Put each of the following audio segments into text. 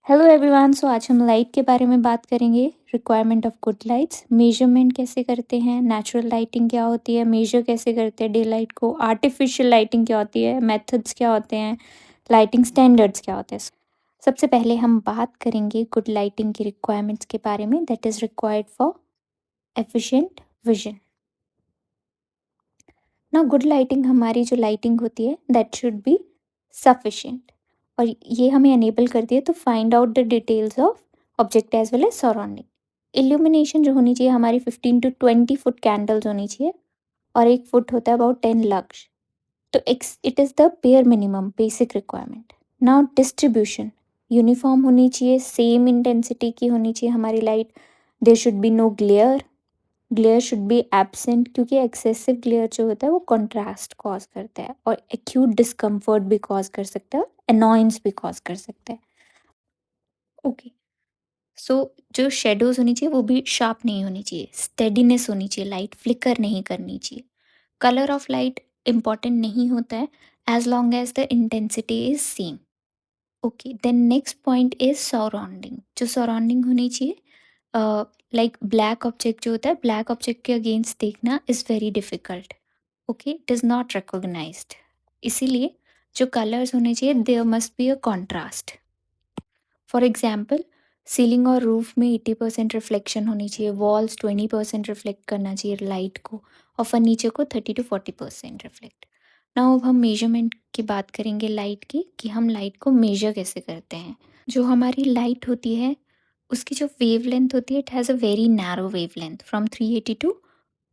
Hello everyone. आज हम light के बारे में बात करेंगे। Requirement of good lights, measurement कैसे करते हैं, नेचुरल लाइटिंग क्या होती है, मेजर कैसे करते हैं डे लाइट को, आर्टिफिशियल लाइटिंग क्या होती है, मेथड्स क्या होते हैं, लाइटिंग स्टैंडर्ड्स क्या होते हैं। सबसे पहले हम बात करेंगे गुड लाइटिंग की रिक्वायरमेंट्स के बारे में, that is required for efficient vision. ना गुड लाइटिंग, हमारी जो लाइटिंग होती है दैट शुड बी सफिशिएंट, और ये हमें एनेबल करती है to find out the details of object as well as surrounding. Illumination जो होनी चाहिए हमारी 15 to 20 फुट कैंडल्स होनी चाहिए, और 1 फुट होता है अबाउट 10 लक्स। तो it is the bare minimum basic requirement. Now distribution uniform होनी चाहिए, सेम इंटेंसिटी की होनी चाहिए हमारी light. There should be no glare, glare should be absent, क्योंकि एक्सेसिव ग्लेयर जो होता है वो कंट्रास्ट कॉज करता है और एक्यूट डिस्कम्फर्ट भी कॉज कर सकता है, अनॉयंस भी कॉज कर सकता है। ओके, सो जो शेडोज होनी चाहिए वो भी शार्प नहीं होनी चाहिए, स्टेडीनेस होनी चाहिए, लाइट फ्लिकर नहीं करनी चाहिए। कलर ऑफ लाइट इंपॉर्टेंट नहीं होता है as long as the intensity is same. Okay, then next point is surrounding. जो सराउंडिंग होनी चाहिए, लाइक ब्लैक ऑब्जेक्ट जो होता है, ब्लैक ऑब्जेक्ट के अगेंस्ट देखना is very difficult. Okay, it is not recognised. इसीलिए जो कलर्स होने चाहिए there must be a contrast. For example, ceiling और रूफ में 80% रिफ्लेक्शन होनी चाहिए, वॉल्स 20% रिफ्लेक्ट करना चाहिए लाइट को, और फर्नीचर को 30 to 40% रिफ्लेक्ट। नाउ अब हम मेजरमेंट की बात करेंगे लाइट की, कि हम लाइट को मेजर कैसे करते हैं। जो हमारी लाइट होती है उसकी जो वेवलेंथ होती है, it has a very narrow wavelength from 380 to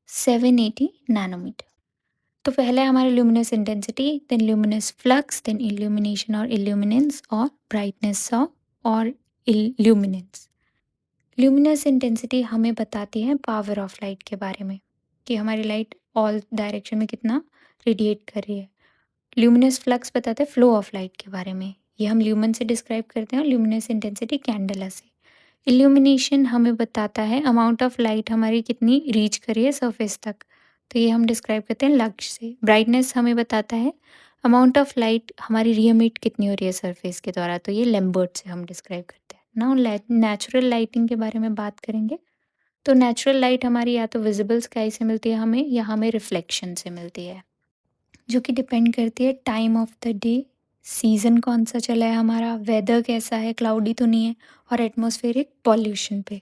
780 nanometre. तो पहले हमारे luminous intensity, then luminous flux, then illumination और इल्यूमिनेंस, और ब्राइटनेस ऑफ और इल्यूमिनेंस। ल्यूमिनस इंटेंसिटी हमें बताती है पावर ऑफ लाइट के बारे में, कि हमारी लाइट ऑल डायरेक्शन में कितना रेडिएट कर रही है। ल्यूमिनस फ्लक्स बताता है फ्लो ऑफ लाइट के बारे में, ये हम ल्यूमन से डिस्क्राइब करते हैं, और ल्यूमिनस इंटेंसिटी कैंडला से। इल्यूमिनेशन हमें बताता है अमाउंट ऑफ लाइट हमारी कितनी रीच करी है सरफेस तक, तो ये हम डिस्क्राइब करते हैं लक्स से। ब्राइटनेस हमें बताता है अमाउंट ऑफ लाइट हमारी रीएमिट कितनी हो रही है सरफेस के द्वारा, तो ये लैम्बर्ट से हम डिस्क्राइब करते हैं। नाउ नेचुरल लाइटिंग के बारे में बात करेंगे। तो नेचुरल लाइट हमारी या तो विजिबल स्काई से मिलती है हमें, या हमें रिफ्लेक्शन से मिलती है, जो कि डिपेंड करती है time of the day, season कौन सा चला है हमारा, वेदर कैसा है, क्लाउडी तो नहीं है, और एटमॉस्फेरिक पॉल्यूशन पे।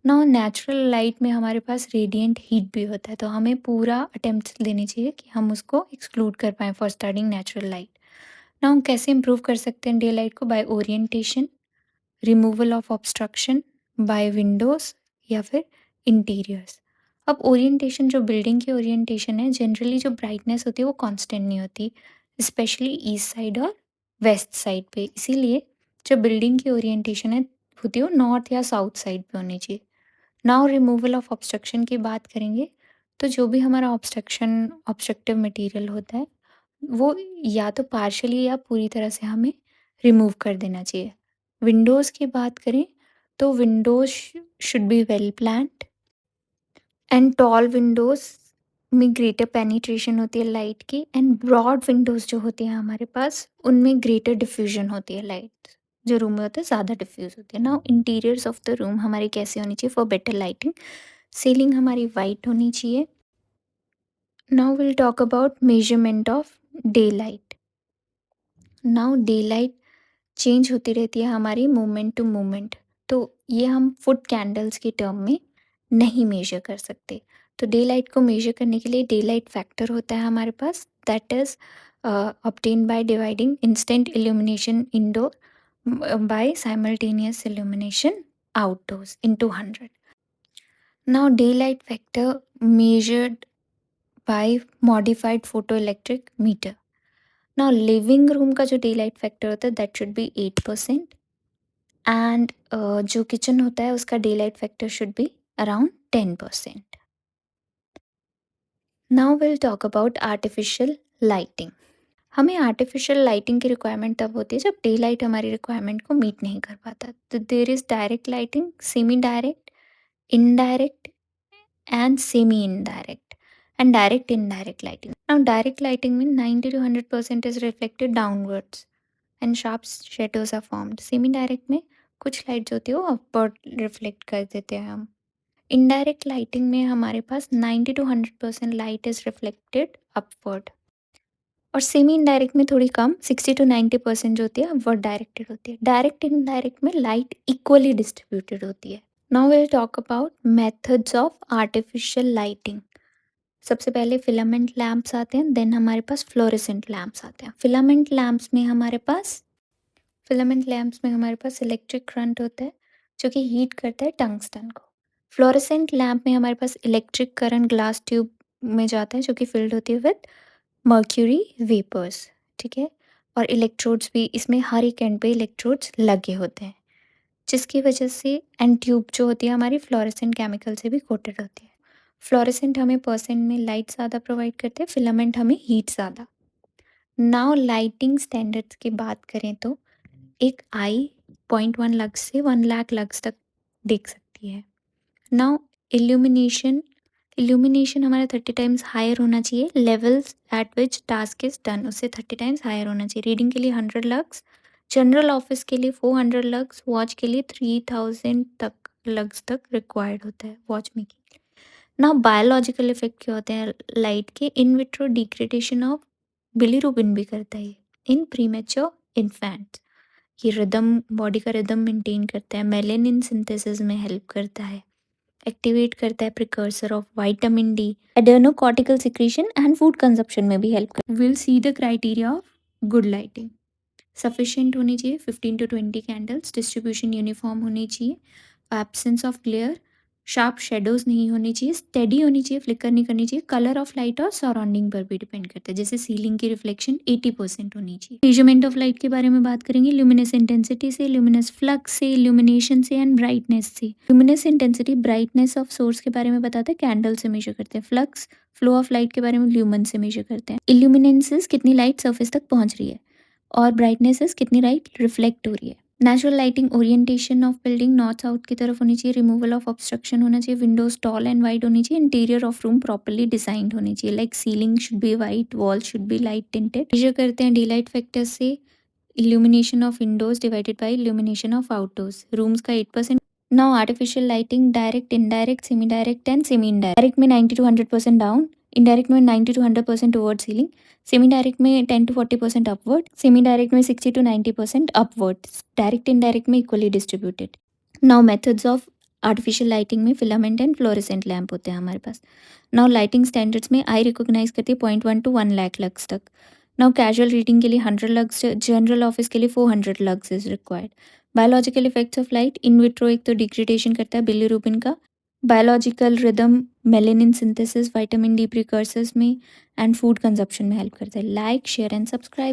ना नेचुरल लाइट में हमारे पास रेडिएंट हीट भी होता है, तो हमें पूरा अटेम्प्ट लेनी चाहिए कि हम उसको एक्सक्लूड कर पाएँ फॉर स्टडिंग नेचुरल लाइट। ना हम कैसे इम्प्रूव कर सकते हैं डे लाइट को? By orientation, removal of obstruction, by windows, या फिर इंटीरियर्स। अब ओरिएंटेशन, जो बिल्डिंग की ओरिएंटेशन है, जनरली जो ब्राइटनेस होती है वो कांस्टेंट नहीं होती, स्पेशली ईस्ट साइड और वेस्ट साइड पे। इसीलिए जो बिल्डिंग की ओरिएंटेशन है होती है वो नॉर्थ या साउथ साइड पे होनी चाहिए। नाउ रिमूवल ऑफ ऑब्स्ट्रक्शन की बात करेंगे। तो जो भी हमारा ऑब्स्ट्रक्टिव मटेरियल होता है वो या तो पार्शली या पूरी तरह से हमें रिमूव कर देना चाहिए। विंडोज़ की बात करें तो Windows should be well planned, and tall Windows में ग्रेटर पेनिट्रेशन होती है लाइट की, एंड ब्रॉड विंडोज़ जो होती हैं हमारे पास उनमें ग्रेटर डिफ्यूजन होती है लाइट, जो रूम में होते हैं ज़्यादा डिफ्यूज़ होती है। ना इंटीरियर्स ऑफ द रूम हमारी कैसी होनी चाहिए फॉर बेटर लाइटिंग? सीलिंग हमारी वाइट होनी चाहिए। Now will talk about measurement of day light. Now day light change होती रहती है हमारी मोमेंट टू मोमेंट, तो ये हम फुट कैंडल्स के टर्म में नहीं मेजर कर सकते। तो डे लाइट को मेजर करने के लिए डे लाइट फैक्टर होता है हमारे पास, that is obtained by dividing instant illumination indoor by simultaneous illumination outdoors into 100. Now daylight factor measured by modified photoelectric meter. Now living room का जो डे लाइट फैक्टर होता है दैट शुड बी 8%, एंड जो kitchen होता है उसका day light factor should be around 10%। Now will talk about artificial lighting. हमें artificial lighting की रिक्वायरमेंट तब होती है जब डे लाइट हमारी रिक्वायरमेंट को मीट नहीं कर पाता। तो there is direct lighting, semi direct, indirect, and semi indirect, and direct indirect lighting. Now direct lighting means 90 to 100% is reflected downwards, and sharp shadows are formed. Semi direct में कुछ light जो होती है वो अपवर्ड रिफ्लेक्ट कर देते हैं हम। इनडायरेक्ट लाइटिंग में हमारे पास 90 to 100% light is reflected upward, और सेमी इनडायरेक्ट में थोड़ी कम 60 to 90% जो होती है वो डायरेक्टेड होती है। डायरेक्ट इनडायरेक्ट में लाइट इक्वली डिस्ट्रीब्यूटेड होती है। Now will talk about methods of artificial lighting. सबसे पहले फिलामेंट लैंप्स आते हैं, देन हमारे पास फ्लोरेसेंट लैंप्स आते हैं। फिलामेंट लैंप्स में हमारे पास इलेक्ट्रिक करंट होता है जो कि हीट करता है टंगस्टन को। फ्लोरेसेंट लैंप में हमारे पास इलेक्ट्रिक करंट ग्लास ट्यूब में जाता है जो कि फिल्ड होती है विद मर्क्यूरी वेपर्स, ठीक है। और इलेक्ट्रोड्स भी इसमें हर एक एंड पे इलेक्ट्रोड्स लगे होते हैं, जिसकी वजह से एंड ट्यूब जो होती है हमारी फ्लोरेसेंट केमिकल से भी कोटेड होती है। फ्लोरेसेंट हमें परसेंट में लाइट ज़्यादा प्रोवाइड करते हैं, फिलामेंट हमें हीट ज़्यादा। नाउ लाइटिंग स्टैंडर्ड्स की बात करें तो एक आई 0.1 लक्स से 1 लाख लक्स तक देख सकती है। नाउ इल्यूमिनेशन इल्यूमिनेशन हमारा 30 टाइम्स हायर होना चाहिए। Levels at which task is done उससे 30 टाइम्स हायर होना चाहिए। रीडिंग के लिए 100 लक्स, जनरल ऑफिस के लिए 400 लक्स, वॉच के लिए 3000 तक लक्स तक रिक्वायर्ड होता है वॉच मेकिंग। ना बायोलॉजिकल इफेक्ट क्या होते हैं लाइट के? In vitro degradation of bilirubin भी करता है इन प्रीमेच्योर इन्फेंट्स। ये रिदम बॉडी का रिदम मेंटेन करता है, मेलेनिन सिंथेसिस में हेल्प करता है, एक्टिवेट करता है precursor of vitamin D, adrenocortical secretion and food consumption में भी हेल्प करता है। Will see the criteria of good lighting. Sufficient होनी चाहिए 15 to 20 कैंडल्स, डिस्ट्रीब्यूशन यूनिफॉर्म होनी चाहिए, absence of glare, sharp shadows नहीं होनी चाहिए, स्टेडी होनी चाहिए, फ्लिकर नहीं करनी चाहिए। कलर ऑफ लाइट और सराउंडिंग पर भी डिपेंड करता है, जैसे सीलिंग की रिफ्लेक्शन 80% होनी चाहिए। मेजरमेंट ऑफ लाइट के बारे में बात करेंगे, ल्यूमिनस इंटेंसिटी से, ल्यूमिनस फ्लक्स से, इल्यूमिनेशन से एंड ब्राइटनेस से। Luminous intensity brightness of source के बारे में बताते हैं, कैंडल से मेजर करते हैं। फ्लक्स फ्लो ऑफ लाइट के बारे में ल्यूमन से मेजर करते हैं। इल्यूमिनेंसेस कितनी लाइट सर्फेस तक पहुंच रही है, और ब्राइटनेसेस कितनी लाइट रिफ्लेक्ट हो रही है। Natural lighting orientation of building north south की तरफ होनी चाहिए, रिमूवल ऑफ ऑब्स्ट्रक्शन होना चाहिए, विंडोज टॉल एंड वाइड होनी चाहिए, interior of room properly designed होनी चाहिए, like ceiling should be white, wall should be light tinted. Major करते हैं डी लाइट फैक्टर से illumination of indoors divided by illumination of outdoors, rooms का 8%। Now artificial lighting, direct, indirect, semi direct and semi indirect. Direct में 90 to 100% down, indirect में 90 to 100% toward ceiling, semi direct में 10 to 40% upward, semi direct में 60 to 90% upward, direct indirect में equally distributed. Now methods of artificial lighting में filament and fluorescent lamp होते हैं हमारे पास। Now lighting standards में आई रिकॉग्नाइज करती है 0.1 to 1 लाख लक्स तक। नाउ कैजुअल रीडिंग के लिए 100 लक्स, जनरल ऑफिस के लिए 400 lux is required. Biological effects of light, in vitro एक तो डिग्रेडेशन करता है बिलीरुबिन का, biological rhythm, melanin synthesis, vitamin D precursors में एंड फूड कंजप्शन में हेल्प करता है। Like, share and subscribe.